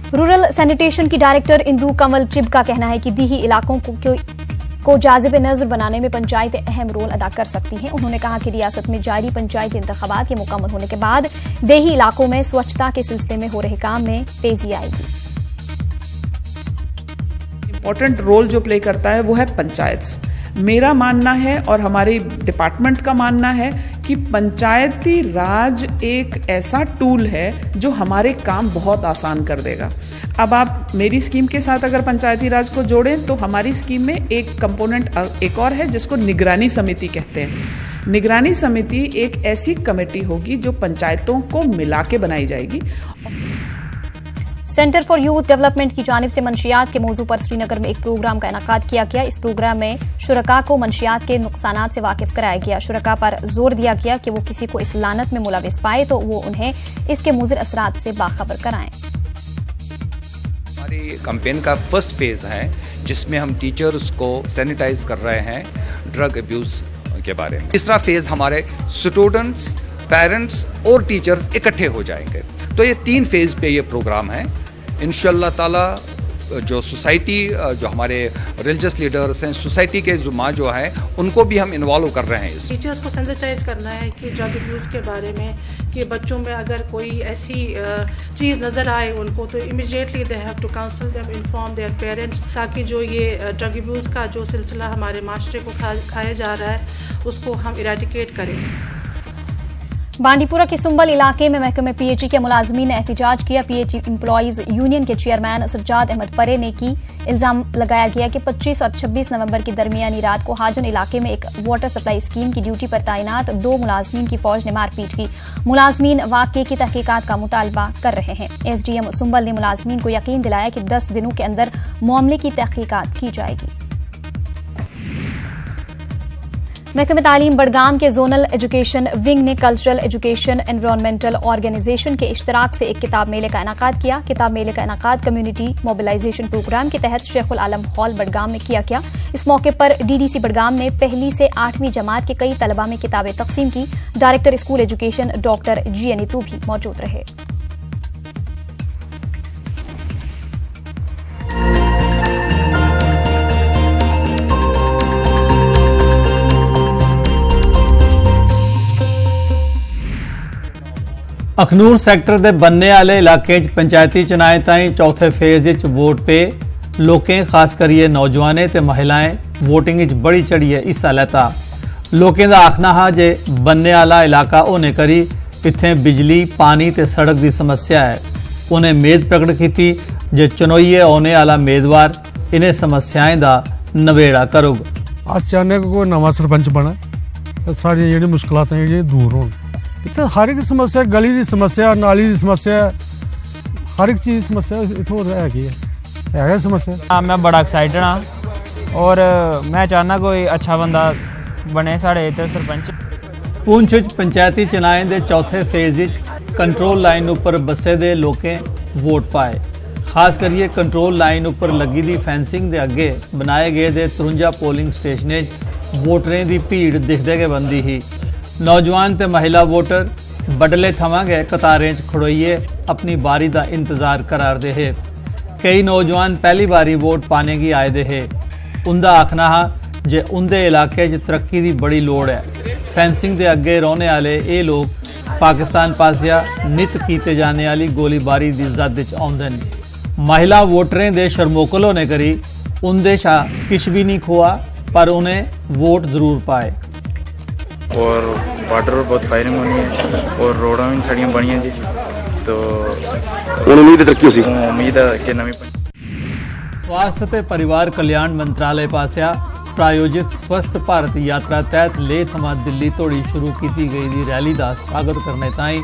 Rural sanitation की director Indu Kanwal Chib का कहना है कि दीही इलाकों को जाज़िब नज़र बनाने में पंचायतें अहम रोल अदा कर सकती हैं। उन्होंने कहा कि रियासत में जारी पंचायती इंतखाबात के मुकम्मल होने के बाद देही इलाकों में स्वच्छता के सिलसिले में हो रहे काम में तेजी आएगी। इंपॉर्टेंट रोल जो प्ले करता है वो है पंचायत। मेरा मानना है और हमारे डिपार्टमेंट का मानना है कि पंचायती राज एक ऐसा टूल है जो हमारे काम बहुत आसान कर देगा। अब आप मेरी स्कीम के साथ अगर पंचायती राज को जोड़ें तो हमारी स्कीम में एक कंपोनेंट एक और है जिसको निगरानी समिति कहते हैं। निगरानी समिति एक ऐसी कमेटी होगी जो पंचायतों को मिला के बनाई जाएगी। सेंटर फॉर यूथ डेवलपमेंट की जानिब से मंशियात के मौजू पर श्रीनगर में एक प्रोग्राम का इनाकाद किया गया। इस प्रोग्राम में शुरका को मंशियात के नुकसानात से वाकिफ कराया गया। शुरका पर जोर दिया गया कि वो किसी को इस लानत में मुलविस पाए तो वो उन्हें इसके मुज़िर असरात से बाखबर कराएं। हमारी कैंपेन का फर्स्ट फेज है जिसमें हम टीचर्स को सैनिटाइज कर रहे हैं ड्रग अब्यूज के बारे में। तीसरा फेज हमारे स्टूडेंट्स, पेरेंट्स और टीचर्स इकट्ठे हो जाएंगे। तो ये 3 फेज पे ये प्रोग्राम है। इंशाअल्लाह ताला जो सोसाइटी, जो हमारे रिलीजियस लीडर्स हैं, सोसाइटी के जुमा जो है उनको भी हम इन्वॉल्व कर रहे हैं। टीचर्स को सेंसिटाइज करना है कि ड्रग अब्यूज़ के बारे में, कि बच्चों में अगर कोई ऐसी चीज़ नज़र आए उनको तो immediately they have to counsel them, inform their parents, ताकि जो ये ड्रग अब्यूज़ का जो सिलसिला हमारे माशरे को खाया जा रहा है उसको हम इरेडिकेट करें। बांडीपुरा के सुंबल इलाके में महकमे पीएचई के मुलाजमीन ने एहतजाज किया। पीएचई एम्प्लॉइज यूनियन के चेयरमैन सज्जाद अहमद परे ने की इल्जाम लगाया गया कि 25 और 26 नवंबर की दरमियानी रात को हाजन इलाके में एक वाटर सप्लाई स्कीम की ड्यूटी पर तैनात 2 मुलाजमीन की फौज ने मारपीट की। मुलाजमीन वाकये की तहकीकात का मुतालबा कर रहे हैं। एसडीएम सुंबल ने मुलाजमीन को यकीन दिलाया कि 10 दिनों के अंदर मामले की तहकीकात की जाएगी। महकमे तालीम बडगाम के जोनल एजुकेशन विंग ने कल्चरल एजुकेशन एनवायरमेंटल ऑर्गेनाइजेशन के इश्तराक से एक किताब मेले का इनाकाद किया। किताब मेले का इनाकाद कम्युनिटी मोबिलाइजेशन प्रोग्राम के तहत शेखुल आलम हॉल बडगाम में किया गया। इस मौके पर डीडीसी बडगाम ने पहली से 8वीं जमात के कई तलबा में किताबें तकसीम की। डायरेक्टर स्कूल एजुकेशन डॉक्टर जी अनितू भी मौजूद रहे। अखनूर सैक्टर के बनने वाले इलाके पंचायती चुनाएं ताईं चौथे फेज वोट पे लोकें खास करिए नौजवानें ते महिलाएं वोटिंग बड़ी चढ़िए हिस्सा लैता। लोकें दा आखना हा जे बनने वाला इलाका होने करी इत्थे बिजली, पानी ते सड़क की समस्या है। उन्हें मेद प्रकट की जे चुनौइये आने वाला मेदवार इन्हें समस्याएं दा नवेड़ा करूगा। अचानक कोई नवा सरपंच बना तो सारी जी मुश्किलात दूर हो। इतना हर एक समस्या, गली की समस्या, नाली की समस्या, हर एक चीज़ समस्या इतों है समस्या। मैं बड़ा एक्साइटेड हाँ और मैं चाहना कोई अच्छा बंदा बने साढ़े इधर सरपंच। पुंछ पंचायती चुनाएं दे चौथे फेज कंट्रोल लाइन उपर बसे दे लोकें वोट पाए। खास करिए कंट्रोल लाइन उपर लगी दी फेंसिंग दे अगे बनाए गए दे 53 पोलिंग स्टेशनें वोटरें की भीड़ दिखदे गए बंदी ही। नौजवान ते महिला वोटर बडले थमां गए कतारें च खड़ोइए अपनी बारी का इंतजार करार दे है। कई नौजवान पहली बारी वोट पाने की आए दे है। उनका आखना हा जे उनके इलाके च तरक्की की बड़ी लोड़ है। फेंसिंग के अगे रौने वाले ये लोग पाकिस्तान पासिया नित कीते जाने वाली गोलीबारी की जद च आउंदे ने। महिला वोटरें दे शर्मोकल होने करी उनके शा किश भी नहीं खोआ पर उन्हें वोट जरूर पाए। और बॉर्डर पर बहुत फायरिंग होनी है और रोडां भी साड़ियाँ बनी जी, तो उम्मीद है कि नवी। स्वास्थ्य ते परिवार कल्याण मंत्रालय पासिया प्रायोजित स्वस्थ भारत यात्रा तहत लेह थमां दिल्ली तोड़ी शुरू की गई रैली का स्वागत करने ताईं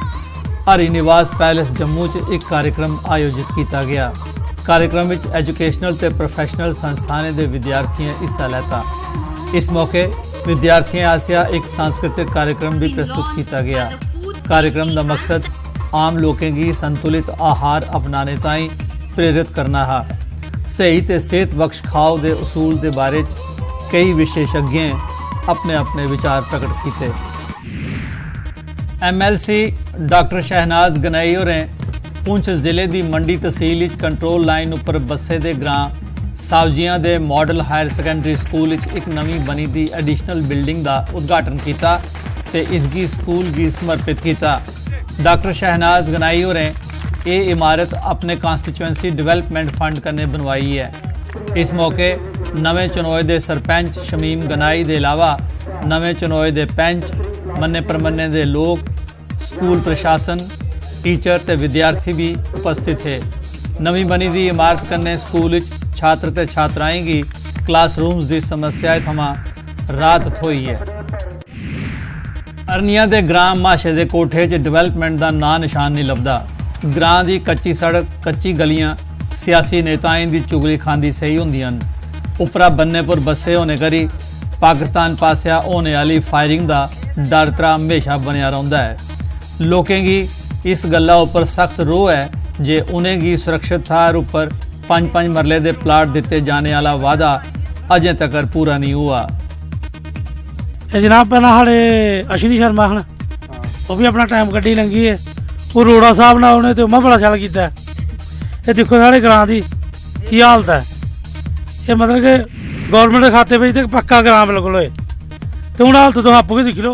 हरी निवास पैलेस जम्मू च एक कार्यक्रम आयोजित किया गया। कार्यक्रम में एजुकेशनल ते प्रोफैशनल संस्थानें दे विद्यार्थियों हिस्सा लेता। इस मौके विद्यार्थियों आसिया एक सांस्कृतिक कार्यक्रम भी प्रस्तुत किया गया। कार्यक्रम का मकसद आम लोगों की संतुलित आहार अपनाने ताईं प्रेरित करना है। सही ते सेहत बख्श खाओ दे उसूल के बारे कई विशेषज्ञ अपने अपने विचार प्रकट किए। MLC डॉक्टर शहनाज गनई होरें पुंछ जिले की मंडी तहसील विच कंट्रोल लाइन उपर बस्से दे ग्रां सावजियां दे मॉडल हायर सेकेंडरी स्कूल विच एक नवी बनी दी एडिशनल बिल्डिंग का उद्घाटन किया ते इसकी स्कूल की समर्पित किया। डॉक्टर शहनाज गनाई होरें ये इमारत अपने कॉन्स्टिट्यूएंसी डिवेलपमेंट फंड कन्ने बनवाई है। इस मौके नवे चनोए दे सरपंच शमीम गनाई के अलावा नवे चनोए दे पंच मन्ने परमन्ने दे लोग, स्कूल प्रशासन, टीचर ते विद्यार्थी भी उपस्थित थे। नवी बनी दी इमारत कन्ने स्कूल छात्र ते छात्राएं की क्लासरूम्स की समस्या थमां राहत थोई है। अरनिया दे ग्रां माशे दे कोठे च डिवेलपमेंट का ना निशान नहीं लभदा। ग्रां की कच्ची सड़क, कच्ची गलियां सियासी नेताएं की चुगली खांदी सही होंदियां न। उपरा बन्ने पर बस्से होने करी पाकिस्तान पासिया होने वाली फायरिंग का डर त्रा हमेशा बनया रहिंदा है। लोकें की इस गल्ला उपर सख्त रोह है जे उन्हें की सुरक्षित थार उपर 5-5 मरले दे प्लाट दिते जाने वाला वादा अजें तक पूरा नहीं हुआ। जनाब पहला साढ़े अश्विनी शर्मा हन वो भी अपना टाइम कड्ढी लंघी है। वो रोड़ा साहब ना उन्हें तो मैं बड़ा ख्याल किया। ये देखो साढ़े ग्रां की की हालत है। ये मतलब कि गौरमेंट के खाते में पक्का ग्रां बिल्कुल होए तो हूँ हालत तुम आपू भी दिक्खी लो।